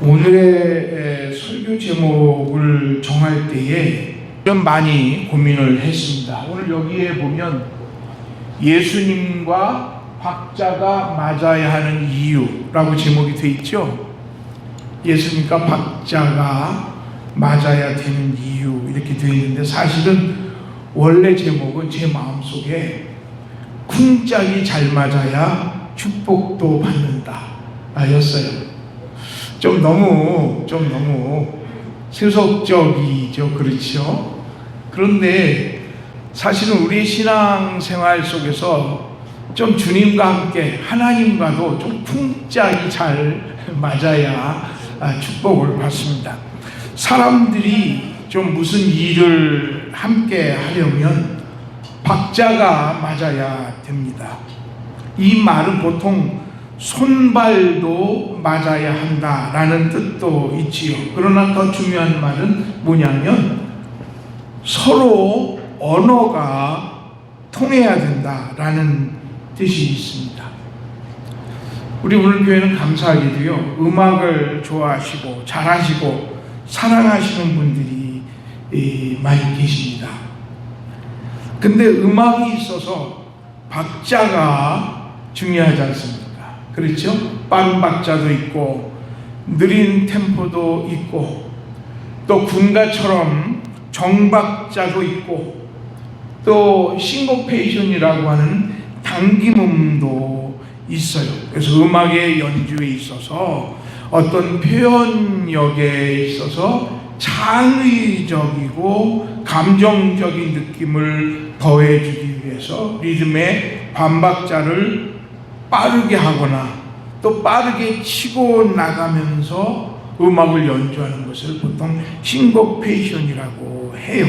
오늘의 설교 제목을 정할 때에 좀 많이 고민을 했습니다. 오늘 여기에 보면 예수님과 박자가 맞아야 하는 이유라고 제목이 되어 있죠. 예수님과 박자가 맞아야 되는 이유 이렇게 되어 있는데, 사실은 원래 제목은 제 마음속에 쿵짝이 잘 맞아야 축복도 받는다 였어요. 좀 너무 세속적이죠. 그렇죠? 그런데 사실은 우리 신앙생활 속에서 좀 주님과 함께 하나님과도 좀 쿵짝이 잘 맞아야 축복을 받습니다. 사람들이 좀 무슨 일을 함께 하려면 박자가 맞아야 됩니다. 이 말은 보통 손발도 맞아야 한다라는 뜻도 있지요. 그러나 더 중요한 말은 뭐냐면 서로 언어가 통해야 된다라는 뜻이 있습니다. 우리 오늘 교회는 감사하게도요, 음악을 좋아하시고 잘하시고 사랑하시는 분들이 많이 계십니다. 근데 음악이 있어서 박자가 중요하지 않습니까? 그렇죠? 빠른 박자도 있고 느린 템포도 있고 또 군가처럼 정박자도 있고 또 싱고페이션이라고 하는 당김음도 있어요. 그래서 음악의 연주에 있어서 어떤 표현력에 있어서 창의적이고 감정적인 느낌을 더해주기 위해서 리듬의 반박자를 빠르게 하거나 또 빠르게 치고 나가면서 음악을 연주하는 것을 보통 싱고페이션이라고 해요.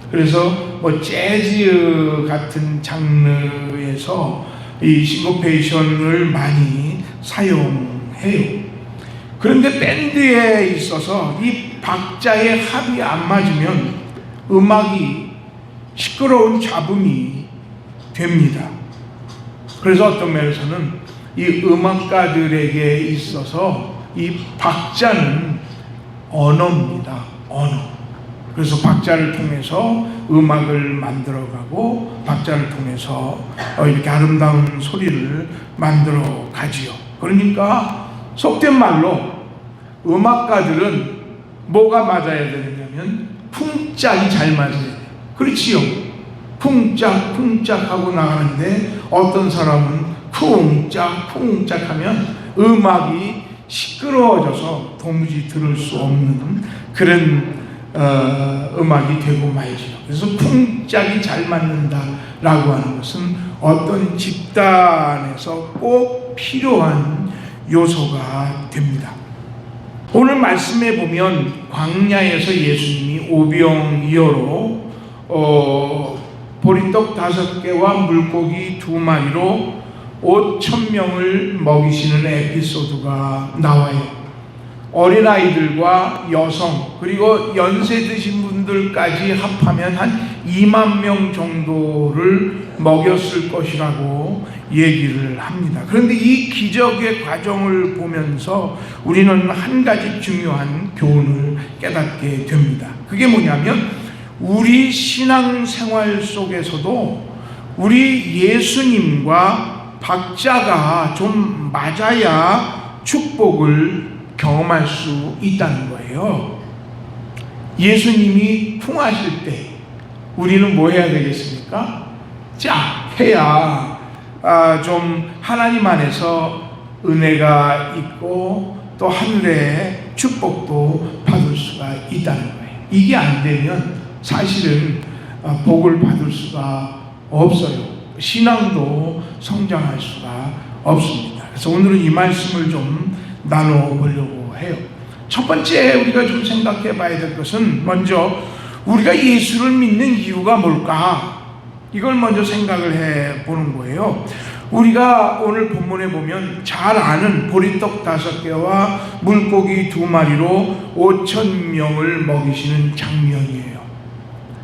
그래서 뭐 재즈 같은 장르에서 이 싱고페이션을 많이 사용해요. 그런데 밴드에 있어서 이 박자의 합이 안 맞으면 음악이 시끄러운 잡음이 됩니다. 그래서 어떤 면에서는 이 음악가들에게 있어서 이 박자는 언어입니다. 언어. 그래서 박자를 통해서 음악을 만들어가고 박자를 통해서 이렇게 아름다운 소리를 만들어 가지요. 그러니까 속된 말로 음악가들은 뭐가 맞아야 되느냐면 쿵짝이 잘 맞아야 돼요. 그렇지요. 쿵짝 하고 나가는데 어떤 사람은 쿵짝 하면 음악이 시끄러워져서 도무지 들을 수 없는 그런 음악이 되고 말죠. 그래서 쿵짝이 잘 맞는다라고 하는 것은 어떤 집단에서 꼭 필요한 요소가 됩니다. 오늘 말씀에 보면 광야에서 예수님이 오병이어로 보리떡 5개와 물고기 2마리로 5,000명을 먹이시는 에피소드가 나와요. 어린아이들과 여성 그리고 연세 드신 분들까지 합하면 한 2만 명 정도를 먹였을 것이라고 얘기를 합니다. 그런데 이 기적의 과정을 보면서 우리는 한 가지 중요한 교훈을 깨닫게 됩니다. 그게 뭐냐면 우리 신앙생활 속에서도 우리 예수님과 박자가 좀 맞아야 축복을 경험할 수 있다는 거예요. 예수님이 쿵하실 때 우리는 뭐 해야 되겠습니까? 자, 해야 좀 하나님 안에서 은혜가 있고 또 하늘의 축복도 받을 수가 있다는 거예요. 이게 안 되면 사실은 복을 받을 수가 없어요. 신앙도 성장할 수가 없습니다. 그래서 오늘은 이 말씀을 좀 나눠보려고 해요. 첫 번째 우리가 좀 생각해 봐야 될 것은 먼저 우리가 예수를 믿는 이유가 뭘까? 이걸 먼저 생각을 해 보는 거예요. 우리가 오늘 본문에 보면 잘 아는 보리떡 5개와 물고기 2마리로 5,000명을 먹이시는 장면이에요.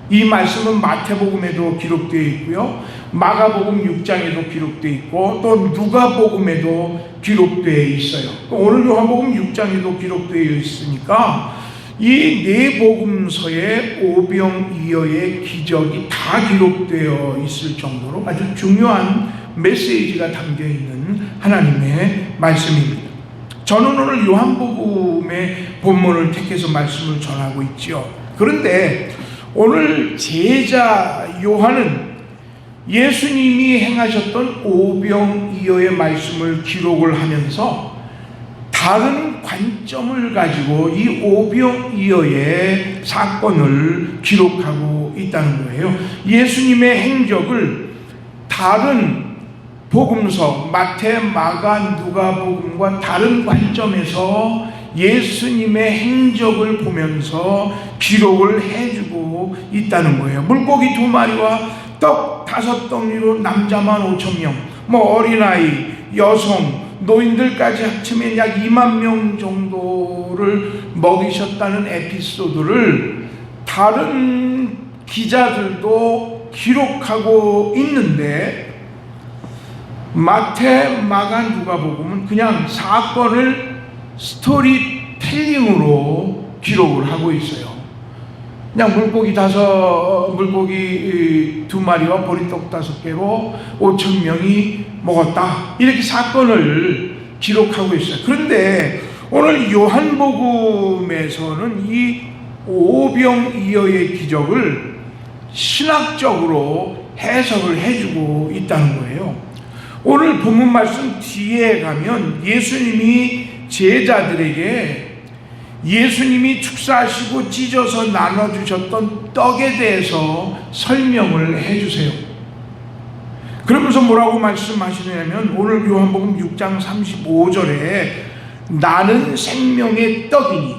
이 말씀은 마태복음에도 기록되어 있고요, 마가복음 6장에도 기록되어 있고 또 누가복음에도 기록되어 있어요. 오늘 요한복음 6장에도 기록되어 있으니까 이 네 복음서에 오병이어의 기적이 다 기록되어 있을 정도로 아주 중요한 메시지가 담겨 있는 하나님의 말씀입니다. 저는 오늘 요한복음의 본문을 택해서 말씀을 전하고 있지요. 그런데 오늘 제자 요한은 예수님이 행하셨던 오병이어의 말씀을 기록을 하면서 다른 관점을 가지고 이 오병이어의 사건을 기록하고 있다는 거예요. 예수님의 행적을 다른 복음서 마태, 마가, 누가복음과 다른 관점에서 예수님의 행적을 보면서 기록을 해주고 있다는 거예요. 물고기 2마리와 떡 5덩이로 남자만 5,000명, 어린아이, 여성, 노인들까지 합치면 약 2만 명 정도를 먹이셨다는 에피소드를 다른 기자들도 기록하고 있는데 마태, 마가, 누가복음은 그냥 사건을 스토리텔링으로 기록을 하고 있어요. 그냥 물고기 2마리와 보리떡 5개로 5,000명이 먹었다, 이렇게 사건을 기록하고 있어요. 그런데 오늘 요한복음에서는 이 오병이어의 기적을 신학적으로 해석을 해주고 있다는 거예요. 오늘 본문 말씀 뒤에 가면 예수님이 제자들에게 예수님이 축사하시고 찢어서 나눠주셨던 떡에 대해서 설명을 해주세요. 그러면서 뭐라고 말씀하시냐면 오늘 요한복음 6장 35절에 나는 생명의 떡이니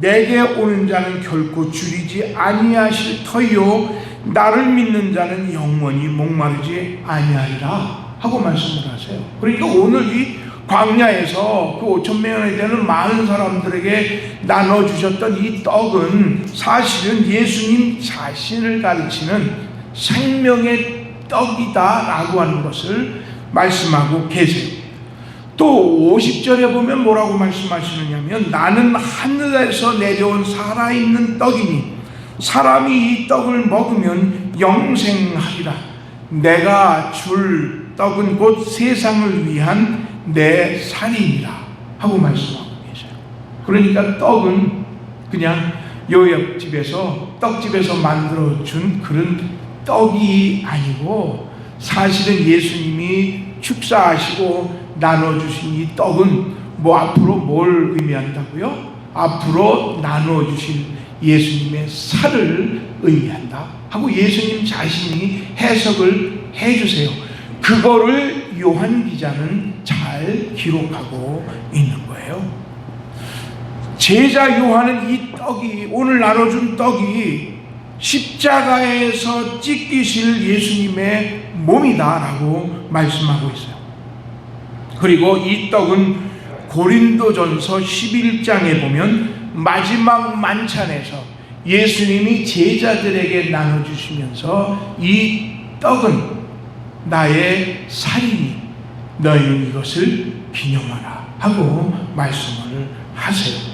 내게 오는 자는 결코 줄이지 아니하실 터이요 나를 믿는 자는 영원히 목마르지 아니하리라 하고 말씀을 하세요. 그러니까 오늘 이 광야에서 그 5,000명에 되는 많은 사람들에게 나눠주셨던 이 떡은 사실은 예수님 자신을 가르치는 생명의 떡이다라고 하는 것을 말씀하고 계세요. 또 50절에 보면 뭐라고 말씀하시느냐면 나는 하늘에서 내려온 살아있는 떡이니 사람이 이 떡을 먹으면 영생하리라. 내가 줄 떡은 곧 세상을 위한 내 살이니라 하고 말씀하고 계셔요. 그러니까 떡은 그냥 요 옆집에서 떡집에서 만들어준 그런 떡이 아니고 사실은 예수님이 축사하시고 나눠주신 이 떡은 앞으로 뭘 의미한다고요? 앞으로 나눠주신 예수님의 살을 의미한다 하고 예수님 자신이 해석을 해주세요. 그거를 요한 기자는 잘 기록하고 있는 거예요. 제자 요한은 이 떡이, 오늘 나눠준 떡이 십자가에서 찢기실 예수님의 몸이다라고 말씀하고 있어요. 그리고 이 떡은 고린도전서 11장에 보면 마지막 만찬에서 예수님이 제자들에게 나눠주시면서 이 떡은 나의 살이니 너희는 이것을 기념하라 하고 말씀을 하세요.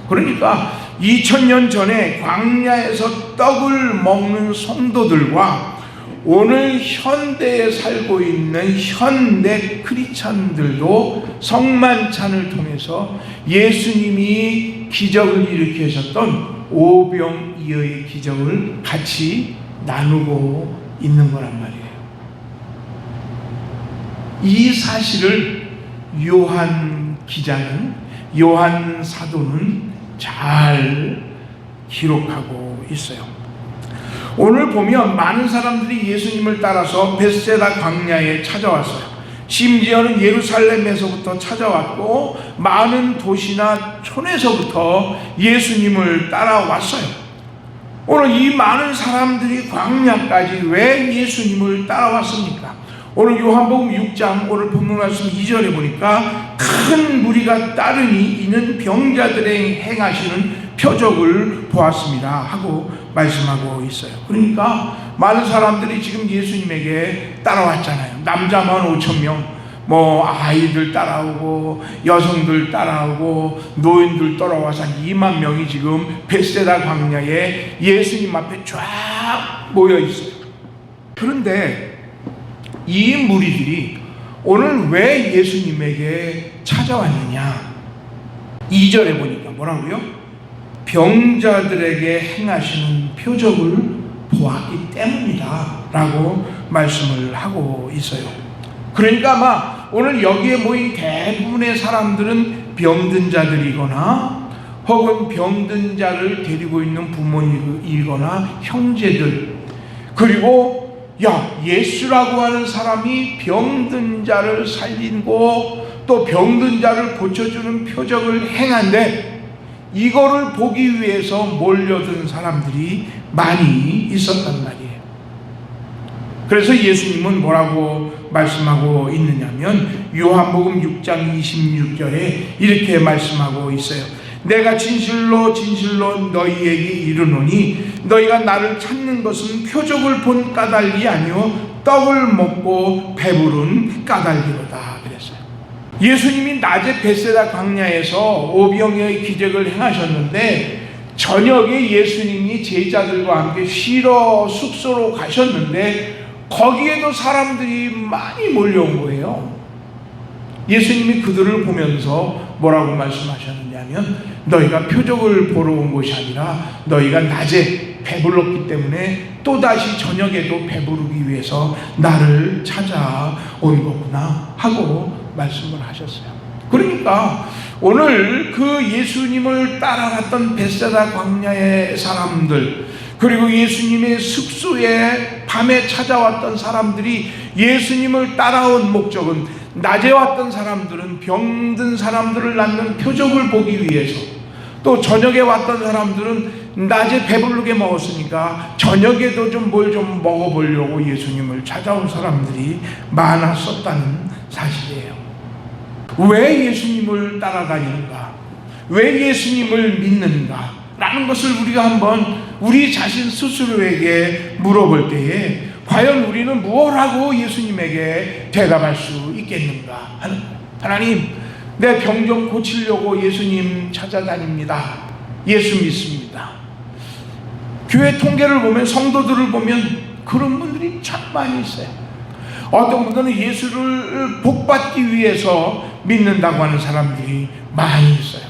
그러니까 2000년 전에 광야에서 떡을 먹는 성도들과 오늘 현대에 살고 있는 현대 크리스찬들도 성만찬을 통해서 예수님이 기적을 일으키셨던 오병이어의 기적을 같이 나누고 있는 거란 말이에요. 이 사실을 요한 기자는, 요한 사도는 잘 기록하고 있어요. 오늘 보면 많은 사람들이 예수님을 따라서 벳세다 광야에 찾아왔어요. 심지어는 예루살렘에서부터 찾아왔고 많은 도시나 촌에서부터 예수님을 따라왔어요. 오늘 이 많은 사람들이 광야까지 왜 예수님을 따라왔습니까? 오늘 요한복음 6장 오늘 본문 말씀 2절에 보니까 큰 무리가 따르니 이는 병자들의 행하시는 표적을 보았습니다 하고 말씀하고 있어요. 그러니까 많은 사람들이 지금 예수님에게 따라왔잖아요. 남자만 5,000명, 뭐 아이들 따라오고 여성들 따라오고 노인들 따라와서 2만 명이 지금 벳세다 광야에 예수님 앞에 쫙 모여 있어요. 그런데 이 무리들이 오늘 왜 예수님에게 찾아왔느냐? 2절에 보니까 뭐라고요? 병자들에게 행하시는 표적을 보았기 때문이다 라고 말씀을 하고 있어요. 그러니까 아마 오늘 여기에 모인 대부분의 사람들은 병든 자들이거나 혹은 병든 자를 데리고 있는 부모님이거나 형제들, 그리고 예수라고 하는 사람이 병든 자를 살리고 또 병든 자를 고쳐주는 표적을 행한데 이거를 보기 위해서 몰려든 사람들이 많이 있었단 말이에요. 그래서 예수님은 뭐라고 말씀하고 있느냐면 요한복음 6장 26절에 이렇게 말씀하고 있어요. 내가 진실로 진실로 너희에게 이르노니 너희가 나를 찾는 것은 표적을 본 까닭이 아니요 떡을 먹고 배부른 까닭이로다 그랬어요. 예수님이 낮에 벳세다 광야에서 오병이어의 기적을 행하셨는데 저녁에 예수님이 제자들과 함께 쉬러 숙소로 가셨는데 거기에도 사람들이 많이 몰려온 거예요. 예수님이 그들을 보면서 뭐라고 말씀하셨느냐면 너희가 표적을 보러 온 것이 아니라 너희가 낮에 배불렀기 때문에 또다시 저녁에도 배부르기 위해서 나를 찾아온 거구나 하고 말씀을 하셨어요. 그러니까 오늘 그 예수님을 따라갔던 벳세다 광야의 사람들, 그리고 예수님의 숙소에 밤에 찾아왔던 사람들이 예수님을 따라온 목적은 낮에 왔던 사람들은 병든 사람들을 낫는 표적을 보기 위해서, 또 저녁에 왔던 사람들은 낮에 배부르게 먹었으니까 저녁에도 좀 뭘 좀 먹어보려고 예수님을 찾아온 사람들이 많았었다는 사실이에요. 왜 예수님을 따라다니는가? 왜 예수님을 믿는가? 라는 것을 우리가 한번 우리 자신 스스로에게 물어볼 때에 과연 우리는 무엇하고 예수님에게 대답할 수 있겠는가 하는 거예요. 하나님, 내 병 좀 고치려고 예수님 찾아다닙니다. 예수 믿습니다. 교회 통계를 보면, 성도들을 보면 그런 분들이 참 많이 있어요. 어떤 분들은 예수를 복받기 위해서 믿는다고 하는 사람들이 많이 있어요.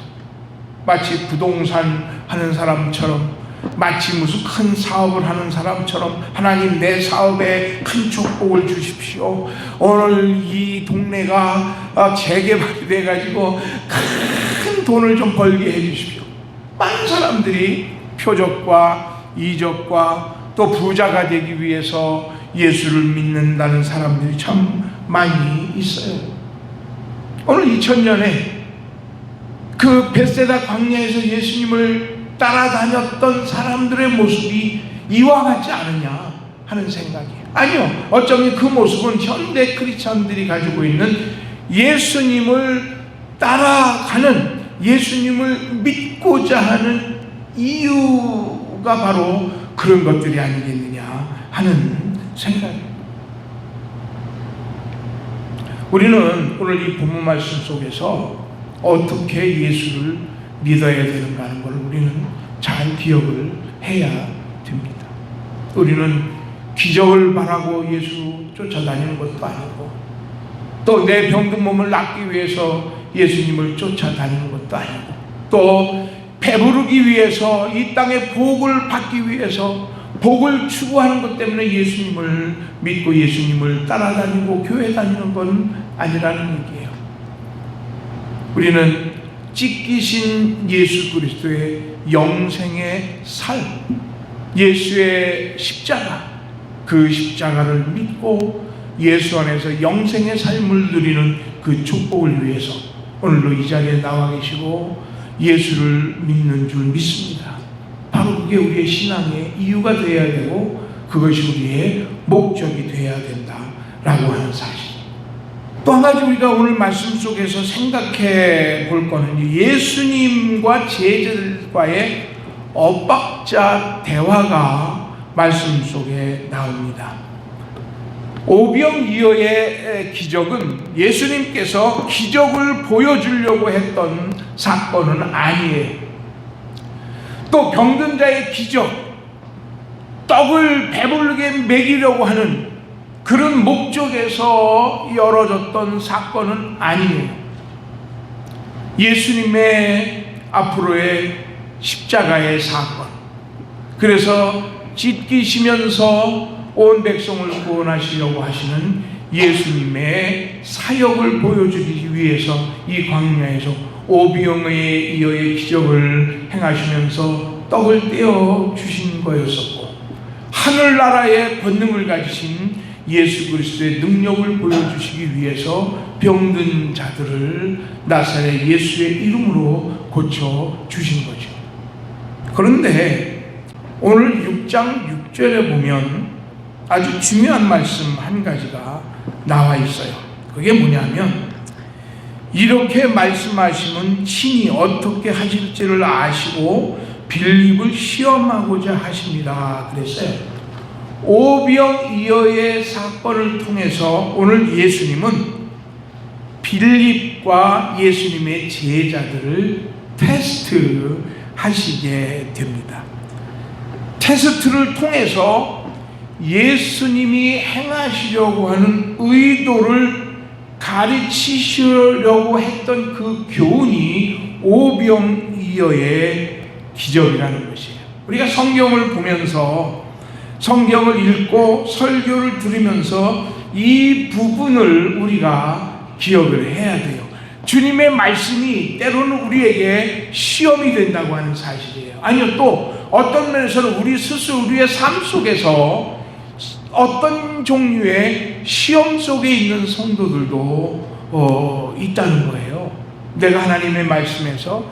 마치 부동산 하는 사람처럼, 마치 무슨 큰 사업을 하는 사람처럼 하나님 내 사업에 큰 축복을 주십시오. 오늘 이 동네가 재개발이 돼가지고 큰 돈을 좀 벌게 해주십시오. 많은 사람들이 표적과 이적과 또 부자가 되기 위해서 예수를 믿는다는 사람들이 참 많이 있어요. 오늘 2000년에 그 벳세다 광야에서 예수님을 따라다녔던 사람들의 모습이 이와 같지 않느냐 하는 생각이에요. 아니요, 어쩌면 그 모습은 현대 크리스천들이 가지고 있는 예수님을 따라가는, 예수님을 믿고자 하는 이유가 바로 그런 것들이 아니겠느냐 하는 생각이에요. 우리는 오늘 이 본문 말씀 속에서 어떻게 예수를 믿어야 되는가 하는 걸 우리는 잘 기억을 해야 됩니다. 우리는 기적을 바라고 예수 쫓아다니는 것도 아니고, 또 내 병든 몸을 낫기 위해서 예수님을 쫓아다니는 것도 아니고, 또 배부르기 위해서 이 땅의 복을 받기 위해서 복을 추구하는 것 때문에 예수님을 믿고 예수님을 따라다니고 교회 다니는 건 아니라는 얘기예요. 우리는 찢기신 예수 그리스도의 영생의 삶, 예수의 십자가, 그 십자가를 믿고 예수 안에서 영생의 삶을 누리는 그 축복을 위해서 오늘도 이 자리에 나와 계시고 예수를 믿는 줄 믿습니다. 바로 그게 우리의 신앙의 이유가 되어야 되고 그것이 우리의 목적이 되어야 된다라고 하는 사실. 또 한 가지 우리가 오늘 말씀 속에서 생각해 볼 거는 예수님과 제자들과의 엇박자 대화가 말씀 속에 나옵니다. 오병이어의 기적은 예수님께서 기적을 보여주려고 했던 사건은 아니에요. 또 병든 자의 기적, 떡을 배부르게 먹이려고 하는 그런 목적에서 열어졌던 사건은 아니에요. 예수님의 앞으로의 십자가의 사건, 그래서 찢기시면서 온 백성을 구원하시려고 하시는 예수님의 사역을 보여주기 위해서 이 광야에서 오병이어의 기적을 행하시면서 떡을 떼어 주신 거였었고, 하늘나라의 권능을 가지신 예수 그리스도의 능력을 보여주시기 위해서 병든 자들을 나사렛 예수의 이름으로 고쳐 주신 거죠. 그런데 오늘 6장 6절에 보면 아주 중요한 말씀 한 가지가 나와 있어요. 그게 뭐냐면, 이렇게 말씀하시면 친히 어떻게 하실지를 아시고 빌립을 시험하고자 하십니다. 그랬어요. 오병이어의 사건을 통해서 오늘 예수님은 빌립과 예수님의 제자들을 테스트하시게 됩니다. 테스트를 통해서 예수님이 행하시려고 하는 의도를 가르치시려고 했던 그 교훈이 오병이어의 기적이라는 것이에요. 우리가 성경을 보면서, 성경을 읽고 설교를 들으면서 이 부분을 우리가 기억을 해야 돼요. 주님의 말씀이 때로는 우리에게 시험이 된다고 하는 사실이에요. 아니요, 또 어떤 면에서는 우리 스스로 우리의 삶 속에서 어떤 종류의 시험 속에 있는 성도들도 있다는 거예요. 내가 하나님의 말씀에서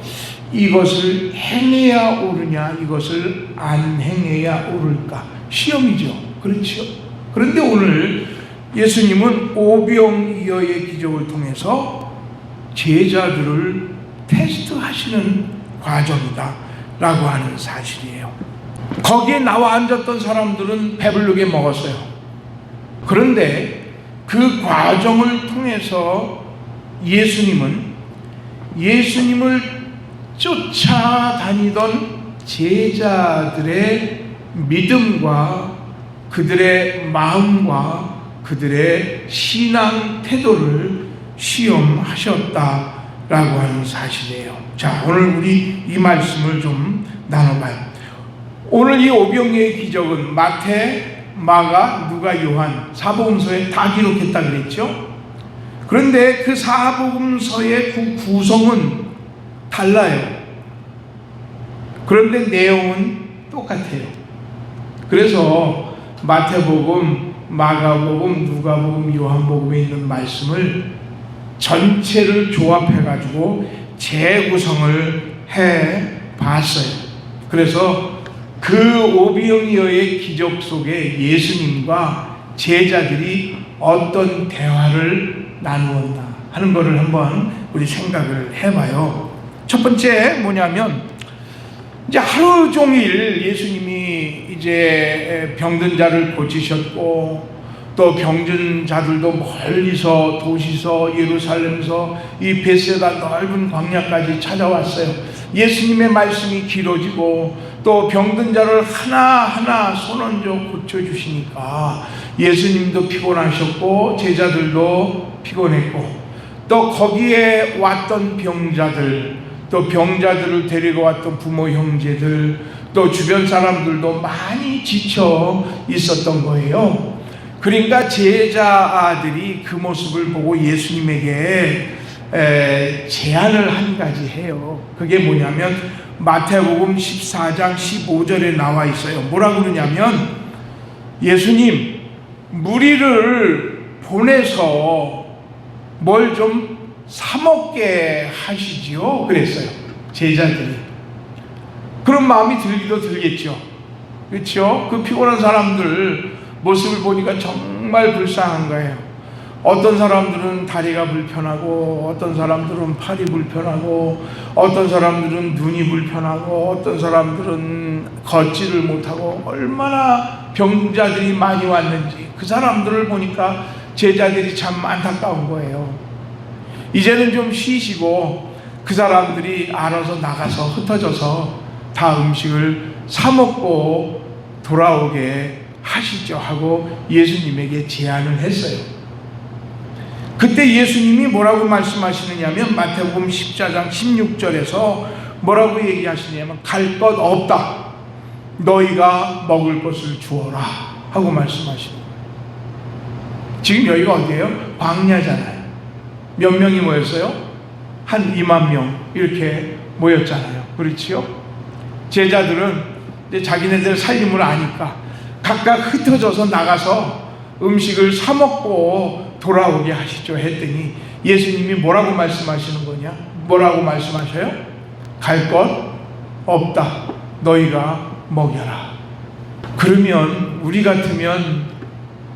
이것을 행해야 오르냐, 이것을 안 행해야 오를까? 시험이죠. 그렇죠. 그런데 오늘 예수님은 오병이어의 기적을 통해서 제자들을 테스트하시는 과정이다 라고 하는 사실이에요. 거기에 나와 앉았던 사람들은 배부르게 먹었어요. 그런데 그 과정을 통해서 예수님을 쫓아다니던 제자들의 믿음과 그들의 마음과 그들의 신앙 태도를 시험하셨다라고 하는 사실이에요. 자, 오늘 우리 이 말씀을 좀 나눠봐요. 오늘 이 오병이어의 기적은 마태, 마가, 누가, 요한 사복음서에 다 기록했다 그랬죠. 그런데 그 사복음서의 그 구성은 달라요. 그런데 내용은 똑같아요. 그래서 마태복음, 마가복음, 누가복음, 요한복음에 있는 말씀을 전체를 조합해가지고 재구성을 해봤어요. 그래서 그 오병이어의 기적 속에 예수님과 제자들이 어떤 대화를 나누었나 하는 것을 한번 우리 생각을 해봐요. 첫 번째 뭐냐면, 이제 하루 종일 예수님이 이제 병든 자를 고치셨고, 또 병든 자들도 멀리서 도시서 예루살렘서 이 벳세다 넓은 광야까지 찾아왔어요. 예수님의 말씀이 길어지고 또 병든 자를 하나하나 손 얹어 고쳐주시니까 예수님도 피곤하셨고 제자들도 피곤했고, 또 거기에 왔던 병자들, 또 병자들을 데리고 왔던 부모 형제들, 또 주변 사람들도 많이 지쳐 있었던 거예요. 그러니까 제자들이 그 모습을 보고 예수님에게 제안을 한 가지 해요. 그게 뭐냐면 마태복음 14장 15절에 나와 있어요. 뭐라고 그러냐면, 예수님, 무리를 보내서 뭘 좀 사먹게 하시지요? 그랬어요. 제자들이. 그런 마음이 들기도 들겠죠. 그렇죠? 그 피곤한 사람들 모습을 보니까 정말 불쌍한 거예요. 어떤 사람들은 다리가 불편하고, 어떤 사람들은 팔이 불편하고, 어떤 사람들은 눈이 불편하고, 어떤 사람들은 걷지를 못하고, 얼마나 병자들이 많이 왔는지 그 사람들을 보니까 제자들이 참 안타까운 거예요. 이제는 좀 쉬시고 그 사람들이 알아서 나가서 흩어져서 다 음식을 사 먹고 돌아오게 하시죠 하고 예수님에게 제안을 했어요. 그때 예수님이 뭐라고 말씀하시느냐면 마태복음 14장 16절에서 뭐라고 얘기하시냐면 갈 것 없다, 너희가 먹을 것을 주어라 하고 말씀하시는 거예요. 지금 여기가 어디예요? 광야잖아요. 몇 명이 모였어요? 한 2만 명 이렇게 모였잖아요. 그렇지요? 제자들은 이제 자기네들 살림을 아니까 각각 흩어져서 나가서 음식을 사 먹고 돌아오게 하시죠 했더니 예수님이 뭐라고 말씀하시는 거냐? 뭐라고 말씀하셔요? 갈 것 없다, 너희가 먹여라. 그러면 우리 같으면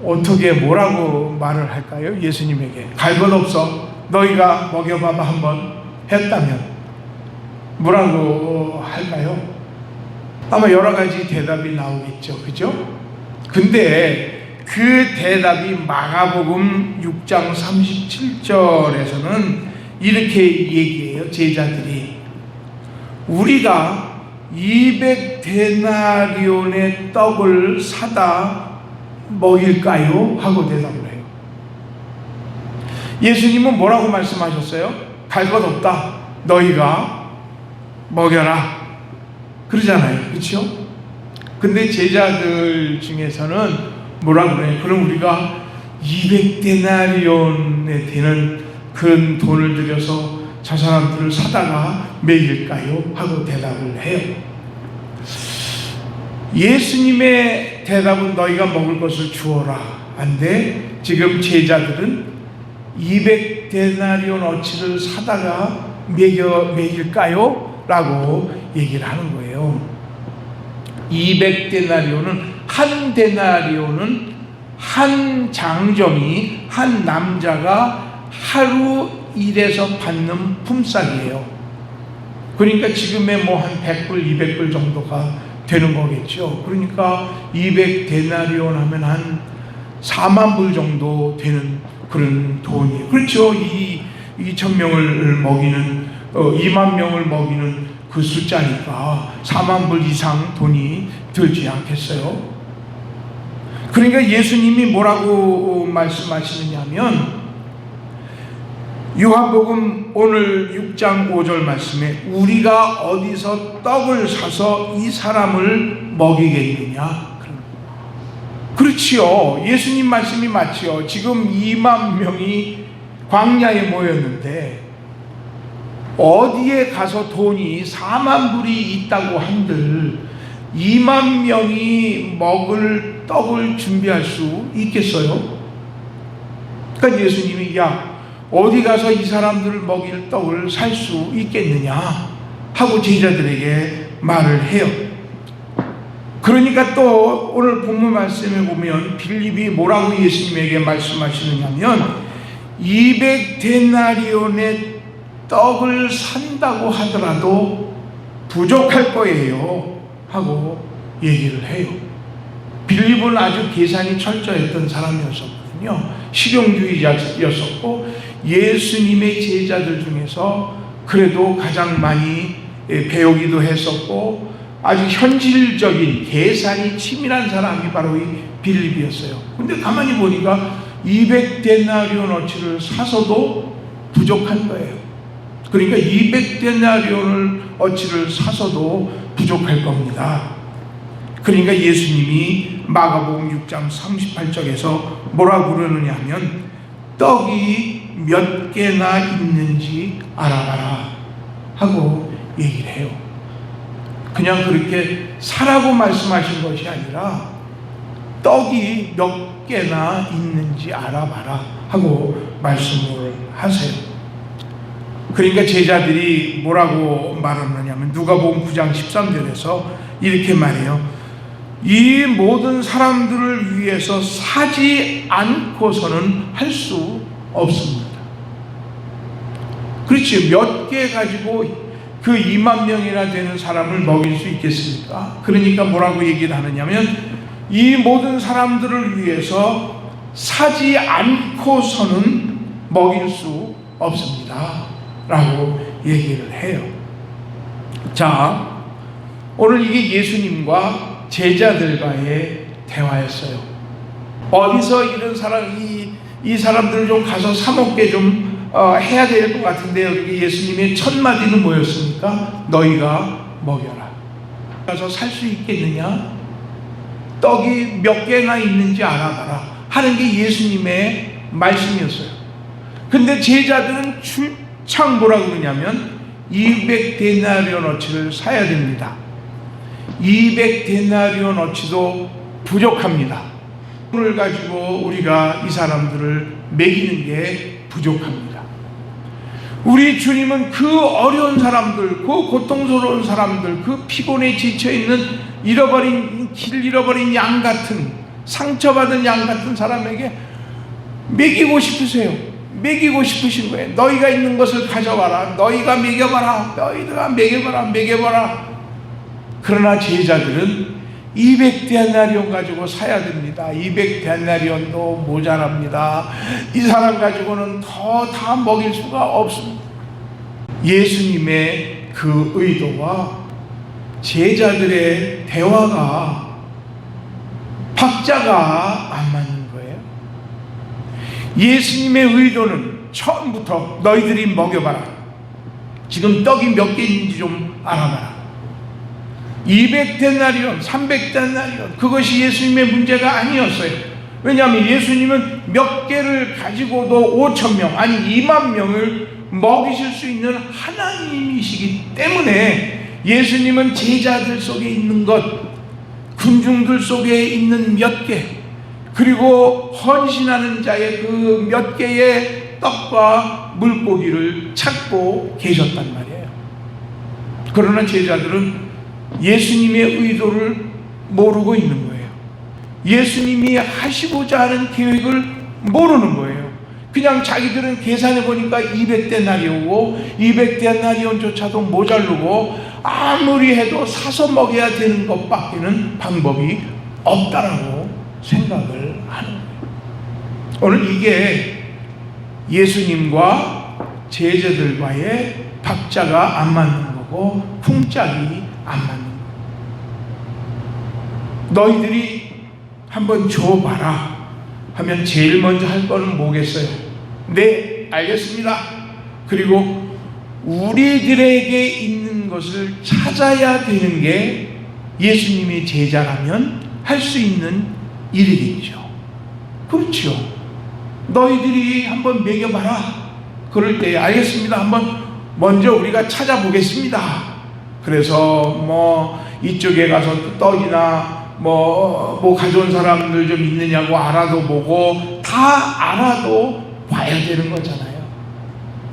어떻게 뭐라고 말을 할까요? 예수님에게 갈 것 없어, 너희가 먹여봐봐 한번 했다면 뭐라고 할까요? 아마 여러 가지 대답이 나오겠죠. 그죠? 근데 그 대답이 마가복음 6장 37절에서는 이렇게 얘기해요. 제자들이 우리가 200데나리온의 떡을 사다 먹일까요? 하고 대답을 해요. 예수님은 뭐라고 말씀하셨어요? 갈 것 없다, 너희가 먹여라 그러잖아요. 그렇죠? 근데 제자들 중에서는 뭐라고 그래요? 그럼 우리가 200데나리온에 되는 그런 돈을 들여서 저 사람들을 사다가 먹일까요? 하고 대답을 해요. 예수님의 대답은 너희가 먹을 것을 주어라 한데 지금 제자들은 200데나리온 어치를 사다가 먹일까요? 라고 얘기를 하는 거예요. 200데나리온은 한 데나리온은 한 장정이 한 남자가 하루 일해서 받는 품삯이에요. 그러니까 지금의 뭐 한 100불, 200불 정도가 되는 거겠죠. 그러니까 200데나리온 하면 한 4만 불 정도 되는 그런 돈이에요. 그렇죠. 2,000명을 먹이는 2만 명을 먹이는 그 숫자니까 4만 불 이상 돈이 들지 않겠어요? 그러니까 예수님이 뭐라고 말씀하시느냐면 요한복음 오늘 6장 5절 말씀에 우리가 어디서 떡을 사서 이 사람을 먹이겠느냐? 그렇지요. 예수님 말씀이 맞지요. 지금 2만 명이 광야에 모였는데 어디에 가서 돈이 4만 불이 있다고 한들 2만 명이 먹을 떡을 준비할 수 있겠어요? 그러니까 예수님이 야 어디 가서 이 사람들을 먹일 떡을 살 수 있겠느냐 하고 제자들에게 말을 해요. 그러니까 또 오늘 본문 말씀에 보면 빌립이 뭐라고 예수님에게 말씀하시느냐면 200데나리온의 떡을 산다고 하더라도 부족할 거예요 하고 얘기를 해요. 빌립은 아주 계산이 철저했던 사람이었거든요. 실용주의자였었고 예수님의 제자들 중에서 그래도 가장 많이 배우기도 했었고 아주 현실적인 계산이 치밀한 사람이 바로 이 빌립이었어요. 근데 가만히 보니까 200데나리온어치를 사서도 부족한 거예요. 그러니까 200데나리온어치를 사서도 부족할 겁니다. 그러니까 예수님이 마가복음 6장 38절에서 뭐라고 그러느냐 하면 떡이 몇 개나 있는지 알아봐라 하고 얘기를 해요. 그냥 그렇게 사라고 말씀하신 것이 아니라 떡이 몇 개나 있는지 알아봐라 하고 말씀을 하세요. 그러니까 제자들이 뭐라고 말하느냐면 누가복음 9장 13절에서 이렇게 말해요. 이 모든 사람들을 위해서 사지 않고서는 할 수 없습니다. 그렇지, 몇 개 가지고 그 2만 명이나 되는 사람을 먹일 수 있겠습니까? 그러니까 뭐라고 얘기를 하느냐면, 이 모든 사람들을 위해서 사지 않고서는 먹일 수 없습니다 라고 얘기를 해요. 자, 오늘 이게 예수님과 제자들과의 대화였어요. 어디서 이런 사람, 이 사람들을 좀 가서 사먹게 좀 해야 될 것 같은데요. 여기 예수님의 첫 마디는 뭐였습니까? 너희가 먹여라. 가서 살 수 있겠느냐? 떡이 몇 개나 있는지 알아봐라 하는 게 예수님의 말씀이었어요. 근데 제자들은 출창 뭐라고 그러냐면 200데나리온어치를 사야 됩니다. 200데나리온어치도 부족합니다. 돈을 가지고 우리가 이 사람들을 먹이는 게 부족합니다. 우리 주님은 그 어려운 사람들, 그 고통스러운 사람들, 그 피곤에 지쳐있는 길 잃어버린 양 같은, 상처받은 양 같은 사람에게 먹이고 싶으세요. 먹이고 싶으신 거예요. 너희가 있는 것을 가져와라. 너희가 먹여봐라. 너희가 먹여봐라. 그러나 제자들은 200데나리온 가지고 사야 됩니다. 200데나리온도 모자랍니다. 이 사람 가지고는 다 먹일 수가 없습니다. 예수님의 그 의도와 제자들의 대화가 박자가 안 맞는 거예요. 예수님의 의도는 처음부터 너희들이 먹여봐라. 지금 떡이 몇 개 있는지 좀 알아봐라. 200데나리온, 300데나리온, 그것이 예수님의 문제가 아니었어요. 왜냐하면 예수님은 몇 개를 가지고도 5,000명, 아니 2만 명을 먹이실 수 있는 하나님이시기 때문에 예수님은 제자들 속에 있는 것, 군중들 속에 있는 몇 개, 그리고 헌신하는 자의 그 몇 개의 떡과 물고기를 찾고 계셨단 말이에요. 그러나 제자들은 예수님의 의도를 모르고 있는 거예요. 예수님이 하시고자 하는 계획을 모르는 거예요. 그냥 자기들은 계산해 보니까 200데나리온이고 200데나리온조차도 모자르고 아무리 해도 사서 먹여야 되는 것밖에는 방법이 없다라고 생각을 하는 거예요. 오늘 이게 예수님과 제자들과의 박자가 안 맞는 거고 풍짝이 안 맞는 거예요. 너희들이 한번 줘봐라 하면 제일 먼저 할 거는 뭐겠어요? 네, 알겠습니다. 그리고 우리들에게 있는 것을 찾아야 되는 게 예수님의 제자라면 할 수 있는 일이겠죠. 그렇죠. 너희들이 한번 먹여봐라. 그럴 때 알겠습니다. 한번 먼저 우리가 찾아보겠습니다. 그래서 이쪽에 가서 떡이나 뭐 가져온 사람들 좀 있느냐고 알아도 보고 다 알아도 봐야 되는 거잖아요.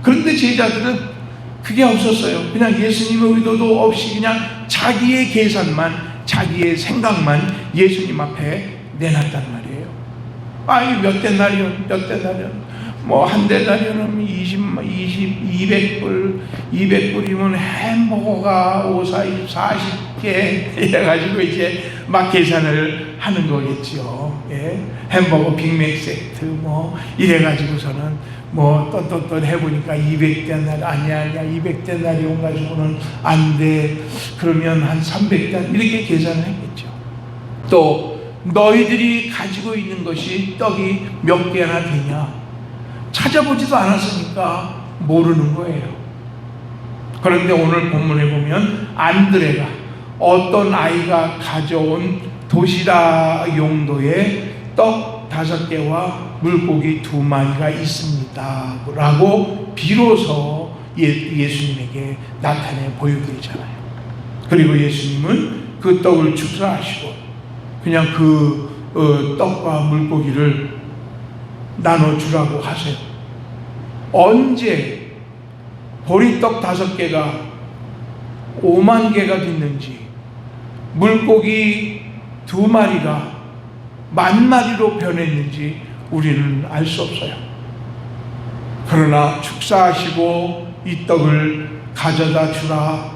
그런데 제자들은 그게 없었어요. 그냥 예수님의 의도도 없이 그냥 자기의 계산만, 자기의 생각만 예수님 앞에 내놨단 말이에요. 몇 데나리온, 한 데나리온은 200불이면 햄버거가 40개 해가지고 이제 막 계산을 하는 거겠죠. 예? 햄버거 빅맥 세트 이래가지고서는 떴 해보니까 200데나리온 아니야 200데나리온 가지고는 안 돼. 그러면 한 300데나리온 이렇게 계산을 했겠죠. 또 너희들이 가지고 있는 것이 떡이 몇 개나 되냐 찾아보지도 않았으니까 모르는 거예요. 그런데 오늘 본문에 보면 안드레가 어떤 아이가 가져온 도시락 용도의 떡 5개와 물고기 2마리가 있습니다 라고 비로소 예수님에게 나타내 보여드리잖아요. 그리고 예수님은 그 떡을 축사하시고 그냥 그 떡과 물고기를 나눠주라고 하세요. 언제 보리떡 5개가 5만 개가 됐는지 물고기 2마리가 10,000마리로 변했는지 우리는 알 수 없어요. 그러나 축사하시고 이 떡을 가져다 주라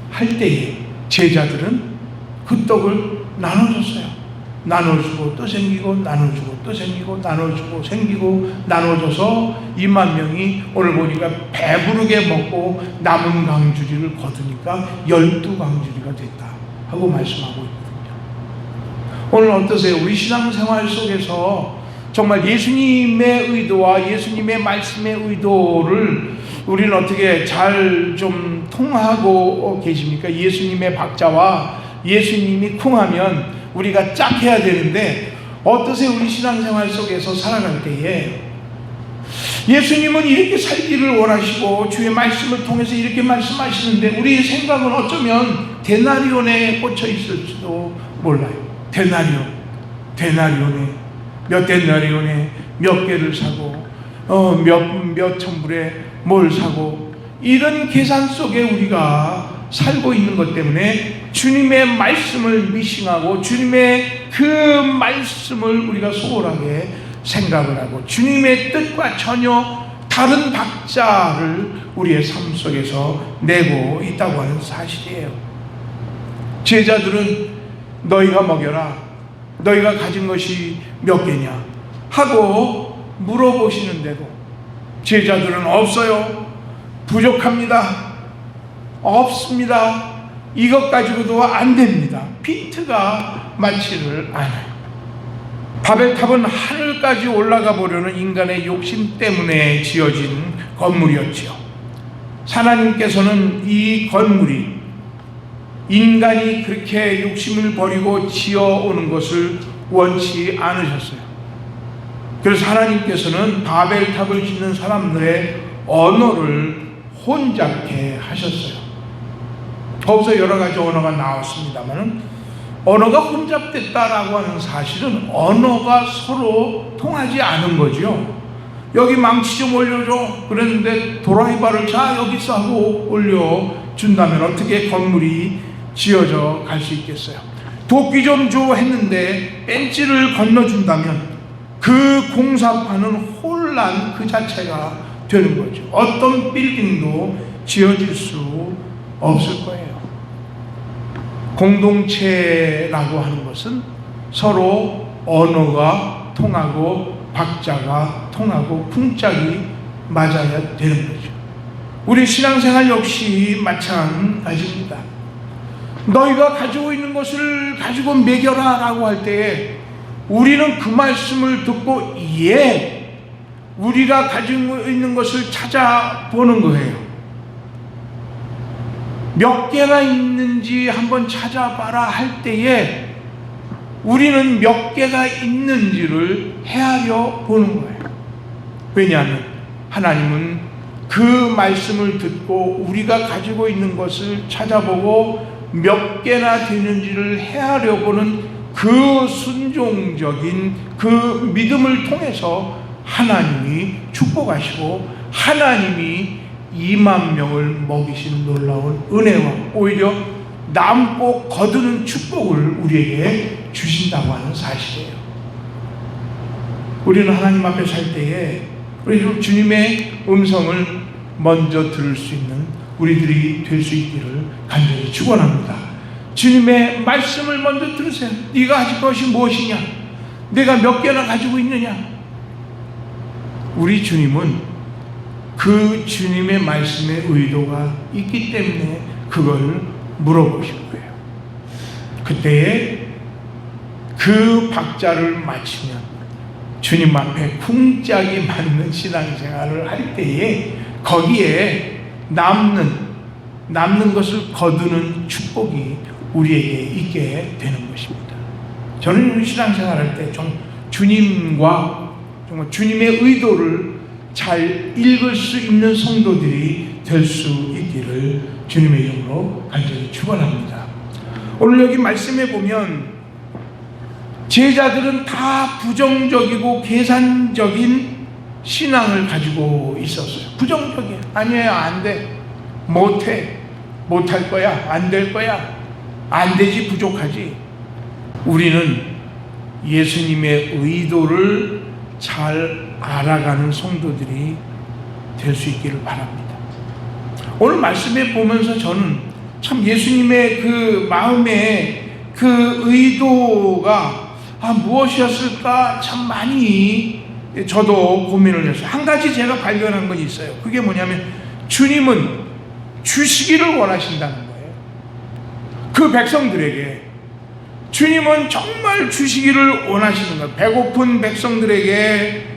할 때에 제자들은 그 떡을 나눠줬어요. 나눠주고 또 생기고, 나눠주고 또 생기고, 나눠주고 생기고, 나눠줘서 20,000명이 오늘 보니까 배부르게 먹고 남은 강주리를 거두니까 12강주리가 됐다 하고 말씀하고 있거든요. 오늘 어떠세요? 우리 신앙생활 속에서 정말 예수님의 의도와 예수님의 말씀의 의도를 우리는 어떻게 잘 좀 통하고 계십니까? 예수님의 박자와 예수님이 쿵하면 우리가 짝 해야 되는데, 어떠세요? 우리 신앙생활 속에서 살아갈 때에 예수님은 이렇게 살기를 원하시고 주의 말씀을 통해서 이렇게 말씀하시는데 우리의 생각은 어쩌면 데나리온에 꽂혀 있을지도 몰라요. 데나리온에 몇 데나리온에 몇 개를 사고 몇 천불에 뭘 사고, 이런 계산 속에 우리가 살고 있는 것 때문에 주님의 말씀을 미싱하고 주님의 그 말씀을 우리가 소홀하게 생각을 하고 주님의 뜻과 전혀 다른 박자를 우리의 삶 속에서 내고 있다고 하는 사실이에요. 제자들은 너희가 먹여라, 너희가 가진 것이 몇 개냐 하고 물어보시는데도 제자들은 없어요, 부족합니다, 없습니다, 이것 가지고도 안 됩니다, 비트가 맞지를 않아요. 바벨탑은 하늘까지 올라가 보려는 인간의 욕심 때문에 지어진 건물이었지요. 하나님께서는 이 건물이 인간이 그렇게 욕심을 버리고 지어오는 것을 원치 않으셨어요. 그래서 하나님께서는 바벨탑을 짓는 사람들의 언어를 혼잡케 하셨어요. 거기서 여러 가지 언어가 나왔습니다만 언어가 혼잡됐다라고 하는 사실은 언어가 서로 통하지 않은 거죠. 여기 망치 좀 올려줘 그랬는데 도라이바를 자 여기 있어 하고 올려준다면 어떻게 건물이 지어져 갈 수 있겠어요? 도끼 좀 줘 했는데 벤치를 건너준다면 그 공사판은 혼란 그 자체가 되는 거죠. 어떤 빌딩도 지어질 수 없을 거예요. 공동체라고 하는 것은 서로 언어가 통하고 박자가 통하고 풍짝이 맞아야 되는 거죠. 우리 신앙생활 역시 마찬가지입니다. 너희가 가지고 있는 것을 가지고 먹여라 라고 할 때에 우리는 그 말씀을 듣고 우리가 가지고 있는 것을 찾아보는 거예요. 몇 개나 있는지 한번 찾아봐라 할 때에 우리는 몇 개가 있는지를 헤아려 보는 거예요. 왜냐하면 하나님은 그 말씀을 듣고 우리가 가지고 있는 것을 찾아보고 몇 개나 되는지를 헤아려 보는 그 순종적인 그 믿음을 통해서 하나님이 축복하시고 하나님이 20,000명을 먹이신 놀라운 은혜와 오히려 남고 거두는 축복을 우리에게 주신다고 하는 사실이에요. 우리는 하나님 앞에 살 때에 우리 주님의 음성을 먼저 들을 수 있는 우리들이 될 수 있기를 간절히 축원합니다. 주님의 말씀을 먼저 들으세요. 네가 가질 것이 무엇이냐? 내가 몇 개나 가지고 있느냐? 우리 주님은 그 주님의 말씀의 의도가 있기 때문에 그걸 물어보신 거예요. 그때에 그 박자를 맞추면 주님 앞에 쿵짝이 맞는 신앙생활을 할 때에 거기에 남는 것을 거두는 축복이 우리에게 있게 되는 것입니다. 저는 신앙생활할 때 좀 주님과 정말 주님의 의도를 잘 읽을 수 있는 성도들이 될 수 있기를 주님의 이름으로 간절히 축원합니다. 오늘 여기 말씀에 보면 제자들은 다 부정적이고 계산적인 신앙을 가지고 있었어요. 부정적이에요. 아니에요, 안 돼, 못해, 못할 거야, 안 될 거야, 안 되지, 부족하지. 우리는 예수님의 의도를 잘 알아가는 성도들이 될 수 있기를 바랍니다. 오늘 말씀에 보면서 저는 참 예수님의 그 마음의 그 의도가 무엇이었을까 참 많이 저도 고민을 했어요. 한 가지 제가 발견한 건 있어요. 그게 뭐냐면 주님은 주시기를 원하신다는 거예요. 그 백성들에게 주님은 정말 주시기를 원하시는 거예요. 배고픈 백성들에게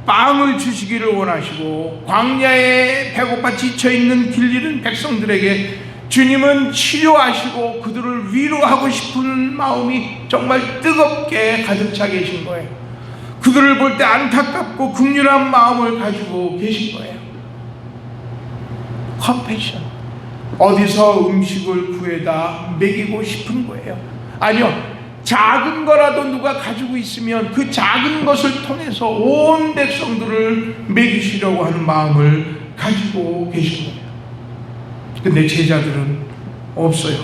빵을 주시기를 원하시고, 광야에 배고파 지쳐있는 길 잃은 백성들에게 주님은 치료하시고 그들을 위로하고 싶은 마음이 정말 뜨겁게 가득 차 계신 거예요. 그들을 볼 때 안타깝고 긍휼한 마음을 가지고 계신 거예요. 컴패션. 어디서 음식을 구해다 먹이고 싶은 거예요. 아니요, 작은 거라도 누가 가지고 있으면 그 작은 것을 통해서 온 백성들을 먹이시려고 하는 마음을 가지고 계신 거예요. 근데 제자들은 없어요.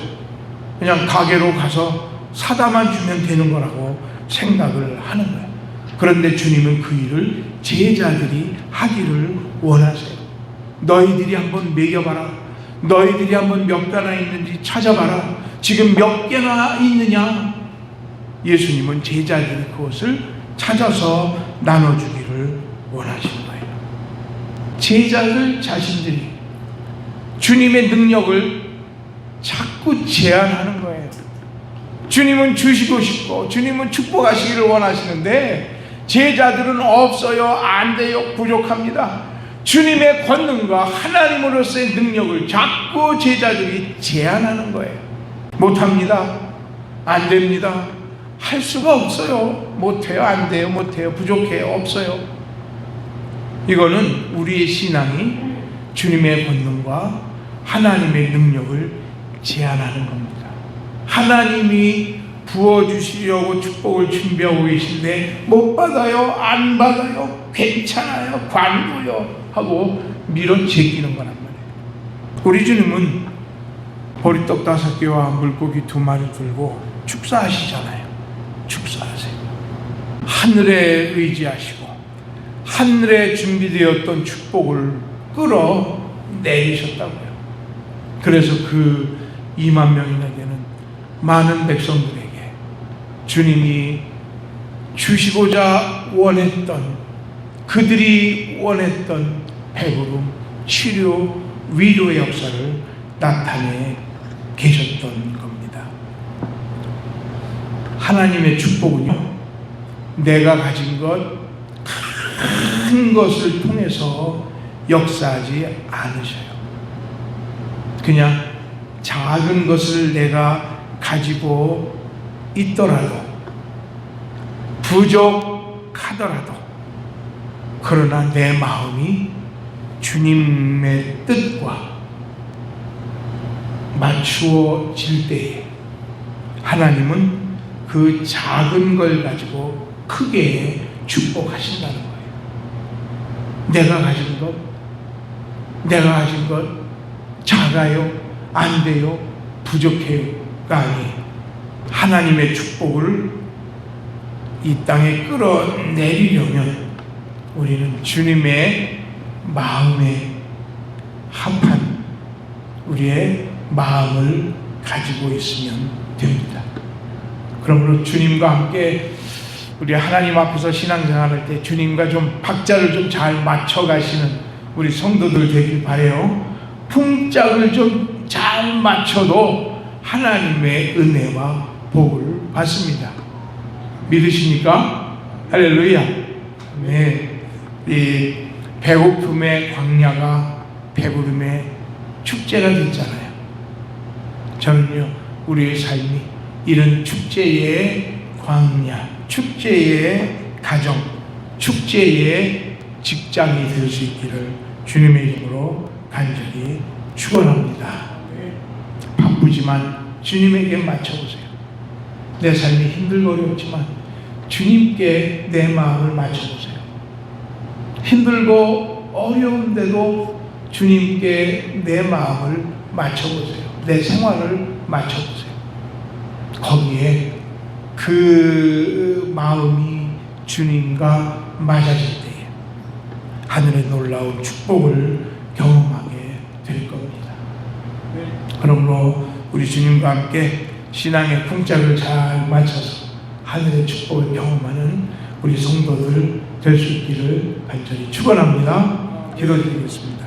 그냥 가게로 가서 사다만 주면 되는 거라고 생각을 하는 거예요. 그런데 주님은 그 일을 제자들이 하기를 원하세요. 너희들이 한번 먹여봐라. 너희들이 한번 몇 개나 있는지 찾아봐라. 지금 몇 개나 있느냐? 예수님은 제자들이 그것을 찾아서 나눠주기를 원하시는 거예요. 제자들 자신들이 주님의 능력을 자꾸 제한하는 거예요. 주님은 주시고 싶고 주님은 축복하시기를 원하시는데 제자들은 없어요, 안 돼요, 부족합니다. 주님의 권능과 하나님으로서의 능력을 자꾸 제자들이 제한하는 거예요. 못합니다, 안 됩니다, 할 수가 없어요, 못해요, 안 돼요, 못해요, 부족해요, 없어요. 이거는 우리의 신앙이 주님의 권능과 하나님의 능력을 제한하는 겁니다. 하나님이 부어주시려고 축복을 준비하고 계신데 못 받아요, 안 받아요, 괜찮아요, 관둬요 하고 밀어제끼는 거란 말이에요. 우리 주님은 보리떡 5개와 물고기 2마리 들고 축사하시잖아요. 축사하세요. 하늘에 의지하시고 하늘에 준비되었던 축복을 끌어내리셨다고요. 그래서 그 2만 명이나 되는 많은 백성들에게 주님이 주시고자 원했던, 그들이 원했던 배부름, 치료, 위로의 역사를 나타내 계셨던 겁니다. 하나님의 축복은요, 내가 가진 것, 큰 것을 통해서 역사하지 않으셔요. 그냥 작은 것을 내가 가지고 있더라도, 부족하더라도, 그러나 내 마음이 주님의 뜻과 맞추어질 때에 하나님은 그 작은 걸 가지고 크게 축복하신다는 거예요. 내가 가진 것, 내가 가진 것 작아요, 안 돼요, 부족해요가 아니에요. 하나님의 축복을 이 땅에 끌어내리려면 우리는 주님의 마음에 합한 우리의 마음을 가지고 있으면 됩니다. 그러므로 주님과 함께 우리 하나님 앞에서 신앙생활할 때 주님과 좀 박자를 좀 잘 맞춰 가시는 우리 성도들 되길 바라요. 풍짝을 좀 잘 맞춰도 하나님의 은혜와 복을 받습니다. 믿으십니까? 할렐루야. 네. 이 배고픔의 광야가 배부름의 축제가 됐잖아요. 저는요, 우리의 삶이 이런 축제의 광야, 축제의 가정, 축제의 직장이 될 수 있기를 주님의 이름으로 간절히 축원합니다. 바쁘지만 주님에게 맞춰보세요. 내 삶이 힘들고 어렵지만 주님께 내 마음을 맞춰보세요. 힘들고 어려운데도 주님께 내 마음을 맞춰보세요. 내 생활을 맞춰보세요. 거기에 그 마음이 주님과 맞아질 때에 하늘의 놀라운 축복을 경험하게 될 겁니다. 그러므로 우리 주님과 함께 신앙의 쿵짝을 잘 맞춰서 하늘의 축복을 경험하는 우리 성도들 될 수 있기를 간절히 축원합니다. 기도드리겠습니다.